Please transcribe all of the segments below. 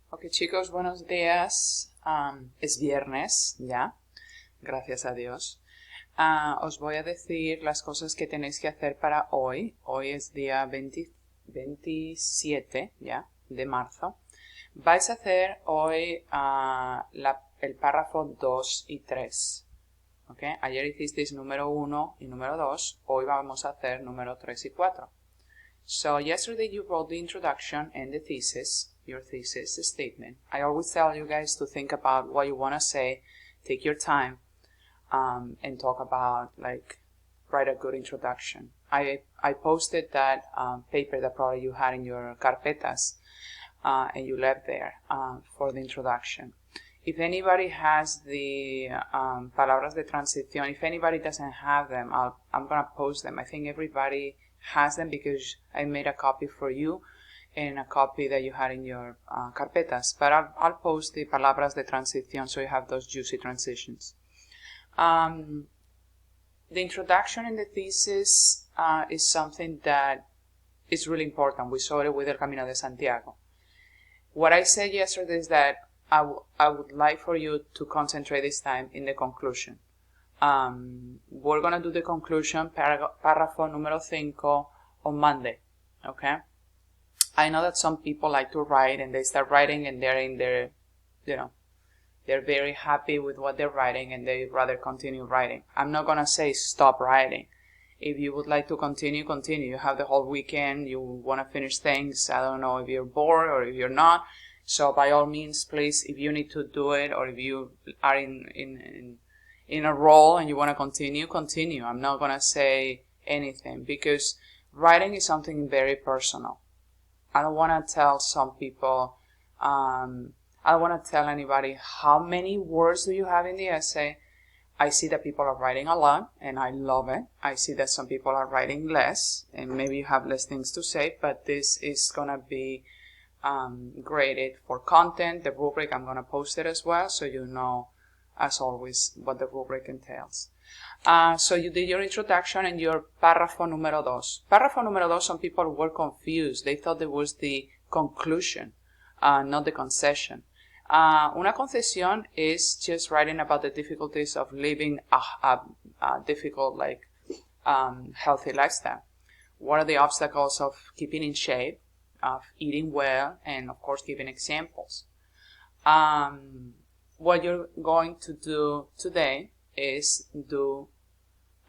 Ok, chicos, buenos días. Es viernes ya, gracias a Dios. Os voy a decir las cosas que tenéis que hacer para hoy. Hoy es día 27 ya, de marzo. Vais a hacer hoy el párrafo 2 y 3. Okay. Ayer hicisteis número 1 y número 2. Hoy vamos a hacer número 3 y 4. So yesterday you wrote the introduction and the thesis, your thesis statement. I always tell you guys to think about what you want to say, take your time, and talk about, write a good introduction. I posted that paper that probably you had in your carpetas, and you left there for the introduction. If anybody has the palabras de transición, if anybody doesn't have them, I'm going to post them. I think everybody has them because I made a copy for you and a copy that you had in your carpetas. But I'll post the palabras de transición so you have those juicy transitions. The introduction and the thesis is something that is really important. We saw it with El Camino de Santiago. What I said yesterday is that I would like for you to concentrate this time in the conclusion. We're going to do the conclusion, párrafo número 5, on Monday, okay? I know that some people like to write and they start writing and they're in their, they're very happy with what they're writing and they rather continue writing. I'm not going to say stop writing. If you would like to continue, continue. You have the whole weekend, you want to finish things. I don't know if you're bored or if you're not. So by all means, please, if you need to do it or if you are in a role and you want to continue, continue. I'm not going to say anything because writing is something very personal. I don't want to tell some people, I don't want to tell anybody how many words do you have in the essay. I see that people are writing a lot and I love it. I see that some people are writing less and maybe you have less things to say, but this is going to be graded for content. The rubric, I'm going to post it as well so you know, as always, what the rubric entails. So you did your introduction and your párrafo número 2. Párrafo número 2, some people were confused. They thought it was the conclusion, not the concession. Una concesión is just writing about the difficulties of living a difficult, healthy lifestyle. What are the obstacles of keeping in shape, of eating well, and of course giving examples. What you're going to do today is do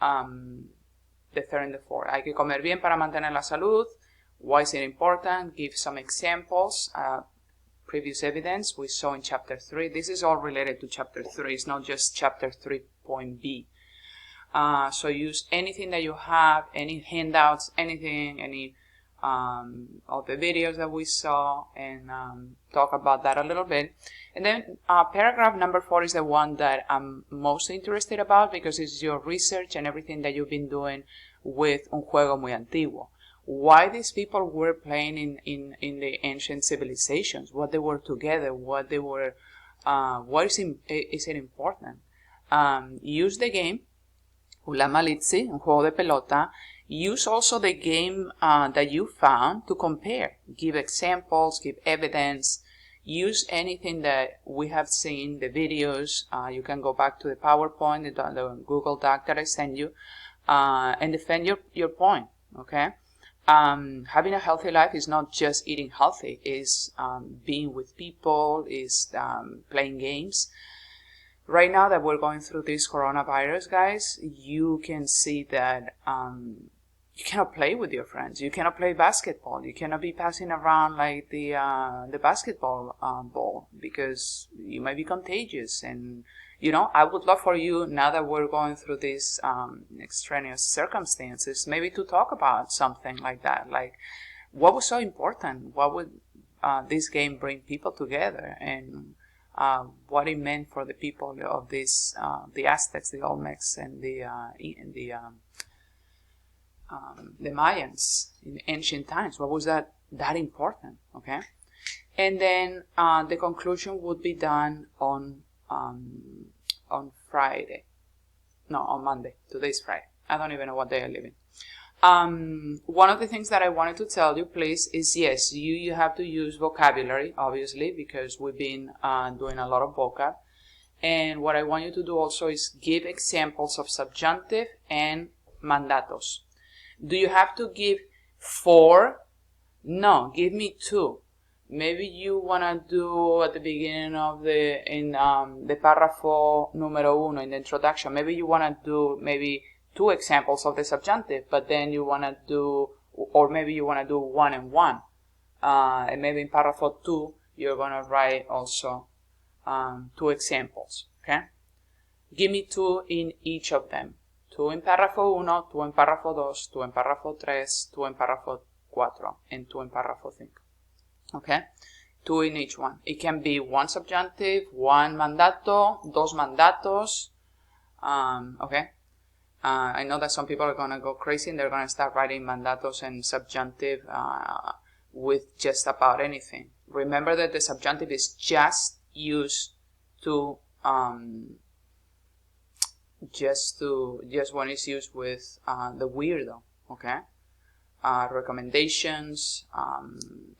the third and the fourth. Hay que comer bien para mantener la salud. Why is it important? Give some examples. Previous evidence we saw in chapter 3. This is all related to chapter 3. It's not just chapter 3.b. So use anything that you have, any handouts, anything, any of the videos that we saw, and talk about that a little bit. And then paragraph number 4 is the one that I'm most interested about because it's your research and everything that you've been doing with Un Juego Muy Antiguo. Why these people were playing in the ancient civilizations, what they were together, what they were, what is it important? Use the game, Hula Malitsi, Un Juego de Pelota. Use also the game that you found to compare. Give examples, give evidence. Use anything that we have seen, the videos. You can go back to the PowerPoint, the Google Doc that I sent you, and defend your point, okay? Having a healthy life is not just eating healthy. It's being with people, is playing games. Right now that we're going through this coronavirus, guys, you can see that you cannot play with your friends. You cannot play basketball. You cannot be passing around like the basketball ball because you might be contagious. And, I would love for you, now that we're going through these extraneous circumstances, maybe to talk about something like that. Like, what was so important? What would this game bring people together? And what it meant for the people of this, the Aztecs, the Olmecs, and the Mayans in ancient times. What was that important? Okay, and then the conclusion would be done on Friday. No, on Monday. Today's Friday. I don't even know what day I live in. One of the things that I wanted to tell you, please, is yes, you have to use vocabulary, obviously, because we've been doing a lot of vocab. And what I want you to do also is give examples of subjunctive and mandatos. Do you have to give 4? No, give me 2. Maybe you want to do at the beginning of the párrafo número 1 in the introduction, maybe you want to do maybe 2 examples of the subjunctive, but then you want to do, or maybe you want to do 1 and 1. And maybe in párrafo 2, you're going to write also 2 examples, okay? Give me 2 in each of them. 2 en párrafo 1, 2 en párrafo 2, 2 en párrafo 3, 2 en párrafo 4, and 2 en párrafo 5. Okay? 2 in each one. It can be 1 subjunctive, 1 mandato, 2 mandatos. Okay? I know that some people are going to go crazy and they're going to start writing mandatos and subjunctive with just about anything. Remember that the subjunctive is just used to just when it's used with the weirdo, okay? Recommendations,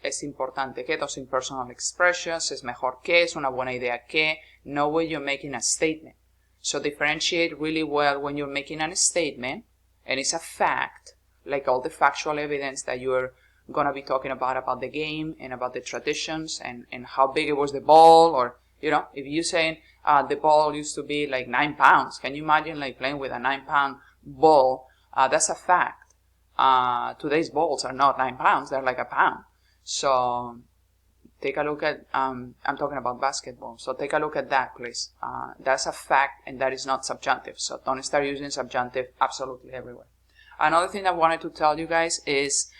es importante que, those impersonal expressions, es mejor que, es una buena idea que, no when you're making a statement. So differentiate really well when you're making a statement and it's a fact, like all the factual evidence that you're gonna be talking about the game and about the traditions and how big it was the ball, or you know, if you're saying the ball used to be like 9 pounds, can you imagine like playing with a 9-pound ball? That's a fact. Today's balls are not 9 pounds, they're like a pound. So take a look at, I'm talking about basketball, so take a look at that, please. That's a fact and that is not subjunctive, so don't start using subjunctive absolutely everywhere. Another thing I wanted to tell you guys is,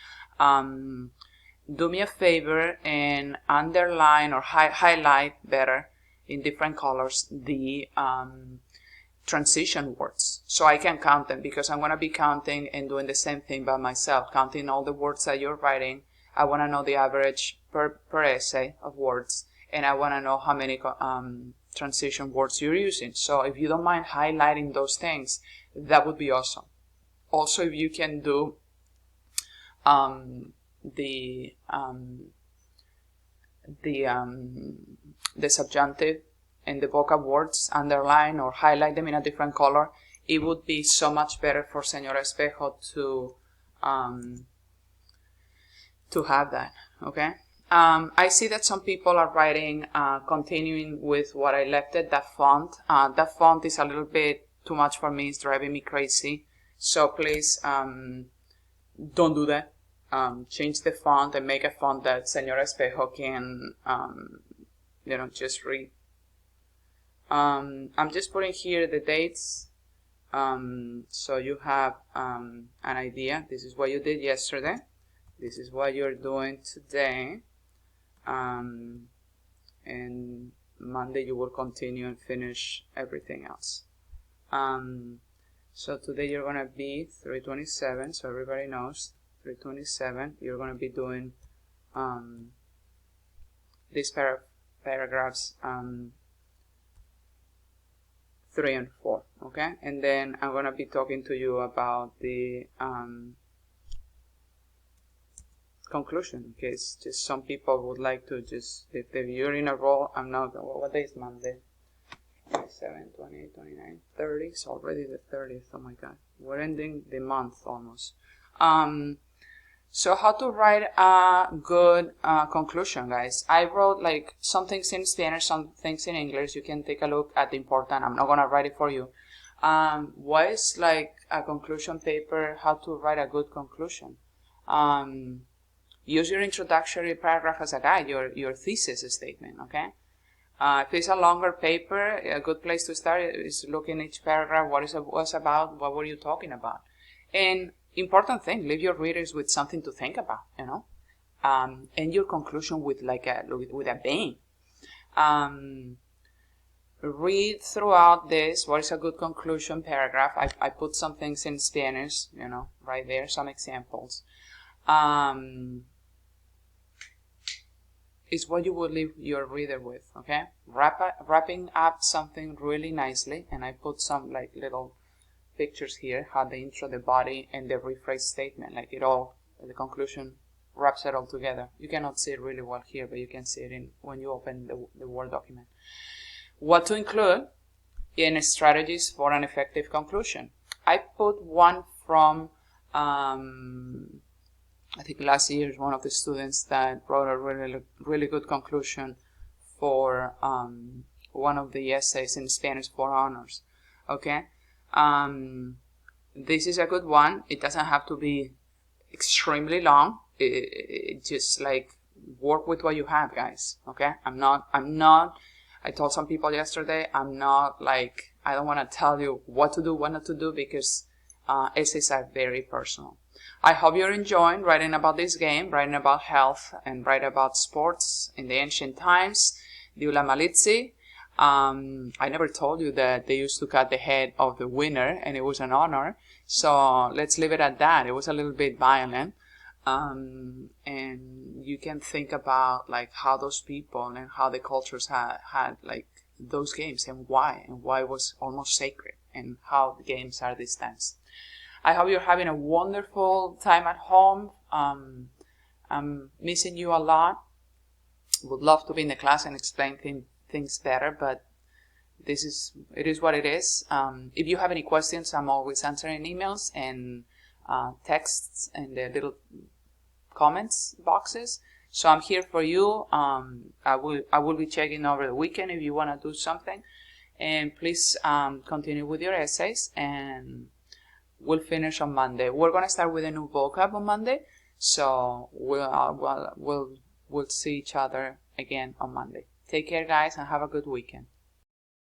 do me a favor and underline or highlight better in different colors the transition words, so I can count them, because I'm going to be counting and doing the same thing by myself, counting all the words that you're writing. I want to know the average per essay of words, and I want to know how many transition words you're using. So if you don't mind highlighting those things, that would be awesome. Also, if you can do the subjunctive and the vocab words, underline or highlight them in a different color, it would be so much better for Señora Espejo to have that, okay? I see that some people are writing, continuing with what I left it, that font. That font is a little bit too much for me, it's driving me crazy. So please, don't do that. Change the font and make a font that Señora Espejo can, just read. I'm just putting here the dates, so you have an idea. This is what you did yesterday. This is what you're doing today. And Monday you will continue and finish everything else. So today you're going to be 327, so everybody knows 327. You're going to be doing these paragraphs 3 and 4, okay? And then I'm going to be talking to you about the conclusion, in case just some people would like to just, if you're in a row, I'm not, what day is Monday? 27, 28, 29, 30, it's already the 30th, oh my god. We're ending the month almost. So how to write a good conclusion, guys. I wrote like some things in Spanish, some things in English. You can take a look at the important. I'm not going to write it for you. What is like a conclusion paper, how to write a good conclusion. Use your introductory paragraph as a guide, your thesis statement, okay? If it's a longer paper, a good place to start is looking each paragraph, what it was about, what were you talking about. And important thing, leave your readers with something to think about, and your conclusion with like with a bang. Read throughout this, what is a good conclusion paragraph. I put some things in Spanish, right there, some examples. Is what you would leave your reader with, okay? Wrapping up something really nicely, and I put some like little pictures here, how the intro, the body, and the rephrase statement, like it all, the conclusion wraps it all together. You cannot see it really well here, but you can see it when you open the Word document. What to include in strategies for an effective conclusion. I put one from, I think last year, one of the students that wrote a really good conclusion for one of the essays in Spanish for honors. Okay, this is a good one. It doesn't have to be extremely long. It just like work with what you have, guys. Okay, I'm not. I told some people yesterday, I'm not like, I don't want to tell you what to do, what not to do, because essays are very personal. I hope you're enjoying writing about this game, writing about health, and writing about sports in the ancient times. Diula Malitzi. I never told you that they used to cut the head of the winner, and it was an honor. So let's leave it at that. It was a little bit violent. And you can think about like how those people and how the cultures had like those games, and why it was almost sacred, and how the games are these times. I hope you're having a wonderful time at home. I'm missing you a lot. Would love to be in the class and explain things better, but it is what it is. If you have any questions, I'm always answering emails and texts and the little comments boxes. So I'm here for you. I will be checking over the weekend if you want to do something. And please continue with your essays, and we'll finish on Monday. We're going to start with a new vocab on Monday, so we'll see each other again on Monday. Take care, guys, and have a good weekend.